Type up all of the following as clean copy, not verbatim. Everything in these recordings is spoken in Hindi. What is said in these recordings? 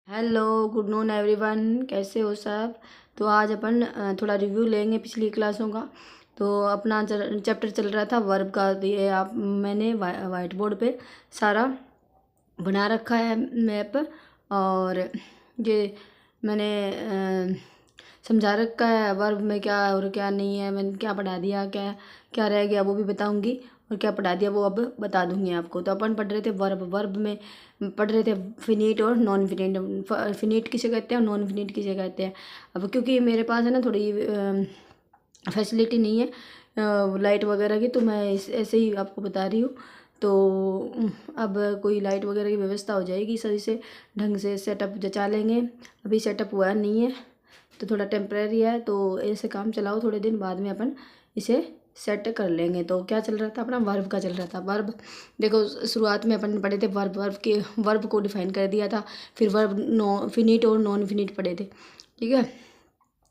Hello, good noon everyone. कैसे हो सब? तो आज अपन थोड़ा रिव्यू लेंगे पिछली क्लासों का। तो अपना चैप्टर चल रहा था वर्ब का। तो ये आप मैंने वाइट बोर्ड पे सारा बना रखा है मैप। और ये मैंने समझा रखा है वर्ब में क्या और क्या नहीं है। मैंने क्या पढ़ा दिया, क्या क्या रह गया वो भी बताऊंगी, और क्या पढ़ा दिया वो अब बता दूंगी आपको। तो अपन पढ़ रहे थे वर्ब। वर्ब में पढ़ रहे थे फिनिट और नॉन फिनिट। फिनिट किसे कहते हैं और नॉन फिनिट किसे कहते हैं। अब क्योंकि मेरे पास है ना थोड़ी फैसिलिटी नहीं है लाइट वगैरह की, तो मैं ऐसे ही आपको बता रही हूँ। तो अब कोई लाइट वगैरह की व्यवस्था हो जाएगी, सही से ढंग से सेटअप जचा लेंगे। अभी सेटअप हुआ नहीं है तो थोड़ा टेम्परेरी है, तो ऐसे काम चलाओ, थोड़े दिन बाद में अपन इसे सेट कर लेंगे। तो क्या चल रहा था अपना वर्ब का चल रहा था। वर्ब देखो, शुरुआत में अपन पढ़े थे वर्ब। वर्ब को डिफाइन कर दिया था। फिर वर्ब फिनिट और नॉन फिनिट पढ़े थे, ठीक है।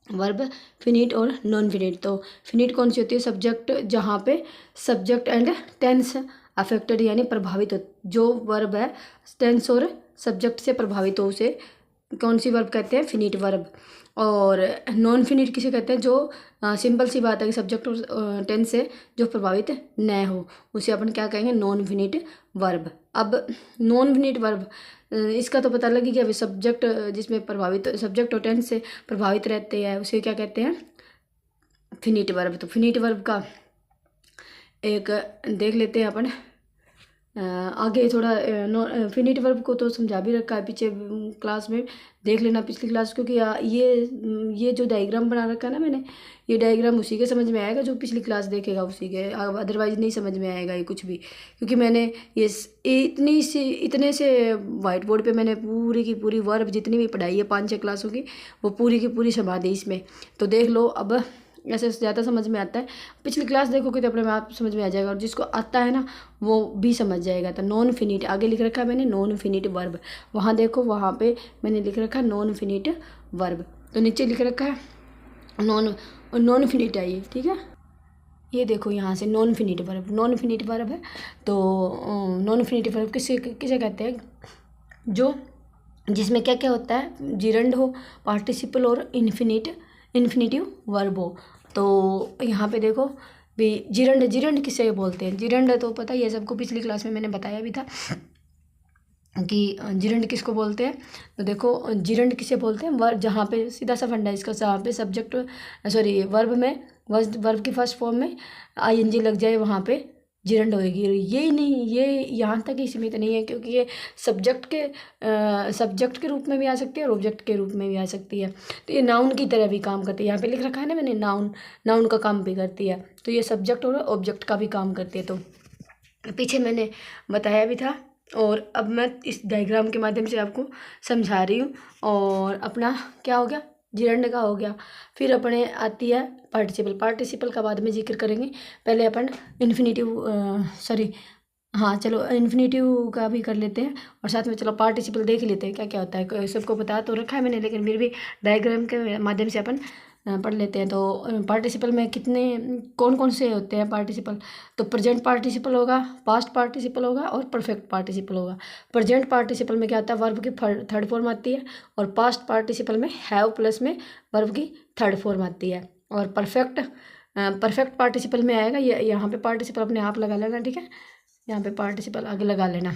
वर्ब फिनिट और नॉन फिनिट। तो फिनिट कौन सी होती है? सब्जेक्ट, जहाँ पे सब्जेक्ट एंड टेंस अफेक्टेड यानी प्रभावित हो। जो वर्ब है टेंस और सब्जेक्ट से प्रभावित हो उसे कौन सी वर्ब कहते हैं? Finite verb. और नॉन फिनिट किसे कहते हैं? जो सिंपल सी बात है कि सब्जेक्ट और टेंस से जो प्रभावित न हो उसे अपन क्या कहेंगे? Non finite verb. अब नॉन फिनिट वर्ब इसका तो पता लगी कि अभी सब्जेक्ट जिसमें प्रभावित, सब्जेक्ट और टेंस से प्रभावित रहते हैं उसे क्या कहते हैं? Finite verb. तो फिनिट वर्ब का एक देख लेते हैं अपन आगे थोड़ा। फिनिट वर्ब को तो समझा भी रखा है पीछे क्लास में, देख लेना पिछली क्लास। क्योंकि ये जो डायग्राम बना रखा है ना मैंने, ये डायग्राम उसी के समझ में आएगा जो पिछली क्लास देखेगा उसी के, अदरवाइज नहीं समझ में आएगा ये कुछ भी। क्योंकि मैंने ये इतने से वाइट बोर्ड पे मैंने पूरी की पूरी वर्ब जितनी भी पढ़ाई है 5-6 क्लासों की, वो पूरी की पूरी समझा दी इसमें। तो देख लो, अब ऐसे ज़्यादा समझ में आता है। पिछली क्लास देखोगे तो अपने में आप समझ में आ जाएगा, और जिसको आता है ना वो भी समझ जाएगा। तो नॉन फिनिट आगे लिख रखा है मैंने, नॉन फिनिट वर्ब। वहाँ देखो, वहाँ पे मैंने लिख रखा है नॉन फिनिट वर्ब। तो नीचे लिख रखा है नॉन फिनिट है ये, ठीक है। ये देखो यहाँ से non finite verb, non finite verb है। तो नॉन फिनिट वर्ब किसे किसे कहते हैं? जो जिसमें क्या क्या होता है? जिरंड हो, पार्टिसिपल और इन्फिनेटिव वर्ब हो। तो यहाँ पे देखो भी जिरंड, जिरंड किसे बोलते हैं? जिरंड तो पता ही है सबको, पिछली क्लास में मैंने बताया भी था कि जिरंड किसको बोलते हैं। तो देखो, जिरंड किसे बोलते हैं? वर्ब, जहाँ पे सीधा सा फंडा इसका, जहाँ पे सब्जेक्ट सॉरी वर्ब में वर्ब की फर्स्ट फॉर्म में आईएनजी लग जाए वहाँ पे जिरंड होएगी। ये नहीं, ये यहाँ तक ही सीमित नहीं है, क्योंकि ये सब्जेक्ट के रूप में भी आ सकती है और ऑब्जेक्ट के रूप में भी आ सकती है। तो ये नाउन की तरह भी काम करती है। यहाँ पे लिख रखा है ना मैंने, नाउन का काम भी करती है। तो ये सब्जेक्ट और ऑब्जेक्ट का भी काम करती है। तो पीछे मैंने बताया भी था, और अब मैं इस डायग्राम के माध्यम से आपको समझा रही हूँ। और अपना क्या हो गया? जिरंड का हो गया। फिर अपने आती है पार्टिसिपल। पार्टिसिपल का बाद में जिक्र करेंगे, पहले अपन इन्फिनेटिव सॉरी हाँ चलो इन्फिनेटिव का भी कर लेते हैं, और साथ में चलो पार्टिसिपल देख लेते हैं क्या क्या होता है। सबको बता तो रखा है मैंने, लेकिन फिर भी डायग्राम के माध्यम से अपन पढ़ लेते हैं। तो पार्टिसिपल में कितने कौन कौन से होते हैं पार्टिसिपल? तो प्रेजेंट पार्टिसिपल होगा, पास्ट पार्टिसिपल होगा और परफेक्ट पार्टिसिपल होगा। प्रेजेंट पार्टिसिपल में क्या होता है? वर्ब की थर्ड फॉर्म आती है। और पास्ट पार्टिसिपल में हैव प्लस में वर्ब की थर्ड फॉर्म आती है। और परफेक्ट पार्टिसिपल में आएगा ये, यहाँ पे पार्टिसिपल अपने आप लगा लेना, ठीक है। यहाँ पे पार्टिसिपल आगे लगा लेना,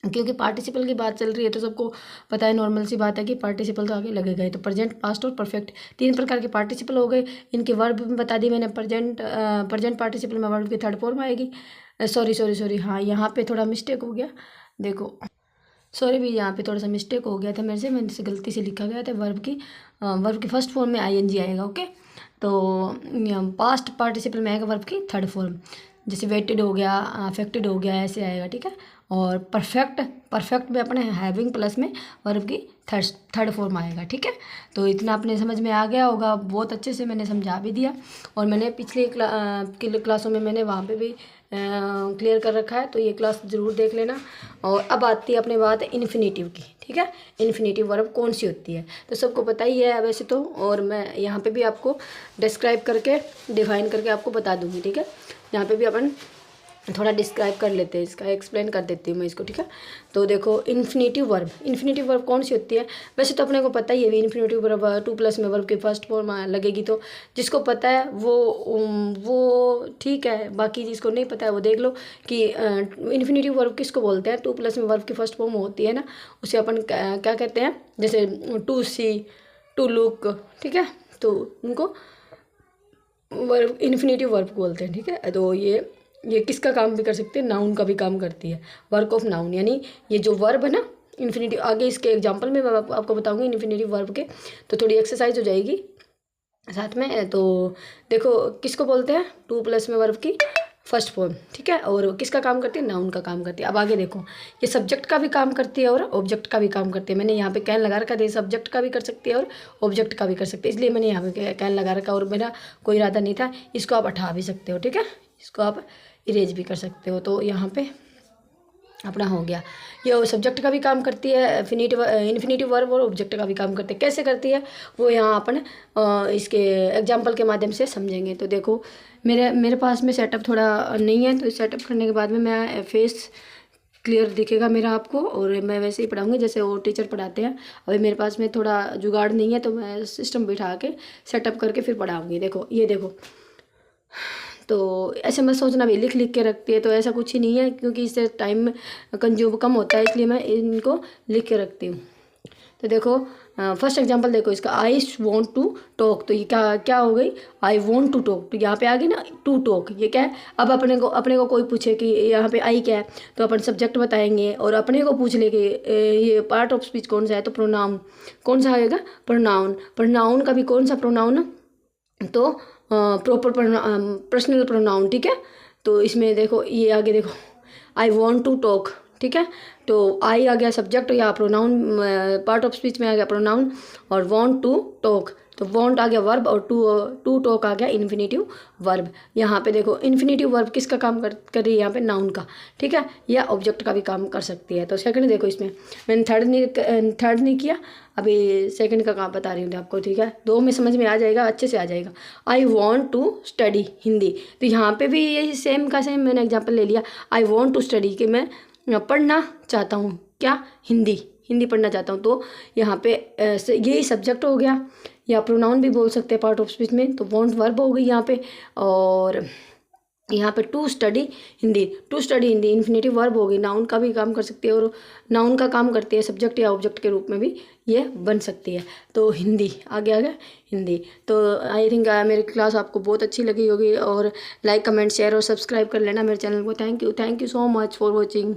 क्योंकि पार्टिसिपल की बात चल रही है तो सबको पता है, नॉर्मल सी बात है कि पार्टिसिपल तो आगे लगेगा ही। तो प्रेजेंट, पास्ट और परफेक्ट 3 प्रकार के पार्टिसिपल हो गए। इनके वर्ब में बता दी मैंने। प्रेजेंट पार्टिसिपल में वर्ब की थर्ड फॉर्म आएगी। सॉरी हाँ, यहाँ पे थोड़ा मिस्टेक हो गया, देखो सॉरी भी, यहाँ पे थोड़ा सा मिस्टेक हो गया था मैंने से गलती से लिखा गया था। वर्ब की फर्स्ट फॉर्म में आईएनजी आएगा, ओके। तो पास्ट पार्टिसिपल में आएगा वर्ब की थर्ड फॉर्म, जैसे वेटेड हो गया, अफेक्टेड हो गया, ऐसे आएगा, ठीक है। और परफेक्ट में अपने हैविंग प्लस में वर्ब की थर्ड फॉर्म आएगा, ठीक है। तो इतना अपने समझ में आ गया होगा, बहुत अच्छे से मैंने समझा भी दिया। और मैंने पिछले क्लासों में मैंने वहाँ पे भी क्लियर कर रखा है, तो ये क्लास ज़रूर देख लेना। और अब आती है अपने बात इन्फिनेटिव की, ठीक है। इन्फिनेटिव वर्ब कौन सी होती है तो सबको पता ही है वैसे तो, और मैं यहाँ पे भी आपको डिस्क्राइब करके डिफाइन करके आपको बता दूँगी, ठीक है। यहाँ पे भी अपन थोड़ा डिस्क्राइब कर लेते हैं, इसका एक्सप्लेन कर देती हूँ मैं इसको, ठीक है। तो देखो इन्फिनेटिव वर्ब कौन सी होती है? वैसे तो अपने को पता ही है इन्फिनेटिव वर्ब 2+ में वर्ब की फर्स्ट फॉर्म लगेगी, तो जिसको पता है वो ठीक है, बाकी जिसको नहीं पता है वो देख लो कि इन्फिनेटिव वर्ब किसको बोलते हैं। 2+ में वर्ब की फर्स्ट फॉर्म होती है ना, उसे अपन क्या कहते हैं, जैसे टू सी, टू लुक, ठीक है, तो उनको वर्ब इन्फिनेटिव वर्ब बोलते हैं, ठीक है। तो ये किसका काम भी कर सकते हैं, नाउन का भी काम करती है, वर्क ऑफ नाउन, यानी ये जो वर्ब है ना इन्फिनेटिव, आगे इसके एग्जांपल में मैं आपको बताऊंगी इन्फिनेटिव वर्ब के, तो थोड़ी एक्सरसाइज हो जाएगी साथ में। तो देखो किसको बोलते हैं, 2+ में वर्ब की फर्स्ट फॉर्म, ठीक है, और किसका काम करती है, नाउन का काम करती है। अब आगे देखो, ये सब्जेक्ट का भी काम करती है और ऑब्जेक्ट का भी काम करती है। मैंने यहाँ पे कैन लगा रखा है, सब्जेक्ट का भी कर सकती है और ऑब्जेक्ट का भी कर सकती है, इसलिए मैंने यहाँ पे कैन लगा रखा, और मेरा कोई इरादा नहीं था। इसको आप हटा भी सकते हो, ठीक है, इसको आप इरेज भी कर सकते हो। तो यहाँ पे अपना हो गया, ये सब्जेक्ट का भी काम करती है इन्फिनेटिव वर्ब, और ऑब्जेक्ट का भी काम करती है। कैसे करती है वो यहाँ अपन इसके एग्जांपल के माध्यम से समझेंगे। तो देखो मेरे पास में सेटअप थोड़ा नहीं है, तो सेटअप करने के बाद में मैं फेस क्लियर दिखेगा मेरा आपको, और मैं वैसे ही पढ़ाऊँगी जैसे वो टीचर पढ़ाते हैं। अभी मेरे पास में थोड़ा जुगाड़ नहीं है, तो मैं सिस्टम बिठा के सेटअप करके फिर पढ़ाऊँगी। देखो ये देखो, तो ऐसे मत सोचना भी लिख लिख के रखती है, तो ऐसा कुछ ही नहीं है, क्योंकि इससे टाइम कंज्यूम कम होता है, इसलिए मैं इनको लिख के रखती हूँ। तो देखो फर्स्ट एग्जांपल देखो इसका, आई वॉन्ट टू टॉक, तो ये क्या हो गई, आई वॉन्ट टू टॉक, तो यहाँ पे आ गई ना टू टॉक, ये क्या है। अब अपने को कोई पूछे कि यहाँ पे आई क्या है, तो अपन सब्जेक्ट बताएंगे, और अपने को पूछ ले कि ये पार्ट ऑफ स्पीच कौन सा है, तो प्रोनाउन कौन सा आएगा, प्रोनाउन का भी कौन सा प्रोनाउन, तो प्रॉपर पर्सनल प्रोनाउन, ठीक है। तो इसमें देखो ये आगे देखो, आई वॉन्ट टू टॉक, ठीक है, तो आई आ गया सब्जेक्ट या प्रोनाउन, पार्ट ऑफ स्पीच में आ गया प्रोनाउन, और वॉन्ट टू टॉक, तो वॉन्ट आ गया वर्ब, और टू टॉक आ गया इन्फिनेटिव वर्ब। यहाँ पे देखो इन्फिनेटिव वर्ब किसका काम कर रही है, यहाँ पे नाउन का, ठीक है, या ऑब्जेक्ट का भी काम कर सकती है। तो सेकंड देखो, इसमें मैंने थर्ड नहीं किया, अभी सेकंड का काम बता रही हूँ आपको, ठीक है, दो में समझ में आ जाएगा, अच्छे से आ जाएगा। I want to study Hindi, तो यहाँ पे भी यही सेम का सेम मैंने एग्जाम्पल ले लिया, आई वॉन्ट टू स्टडी, कि मैं पढ़ना चाहता हूँ, क्या, हिंदी पढ़ना चाहता हूँ। तो यहाँ पे यही सब्जेक्ट हो गया, या प्रोनाउन भी बोल सकते हैं पार्ट ऑफ स्पीच में, तो वॉन्ट वर्ब हो गई यहाँ पे, और यहाँ पे to study Hindi infinitive verb हो गई, नाउन का भी काम कर सकती है, और नाउन का काम करती है सब्जेक्ट या ऑब्जेक्ट के रूप में भी ये बन सकती है। तो हिंदी आगे आ गया हिंदी। तो आई थिंक मेरी क्लास आपको बहुत अच्छी लगी होगी, और लाइक कमेंट शेयर और सब्सक्राइब कर लेना मेरे चैनल को। Thank you so much for watching.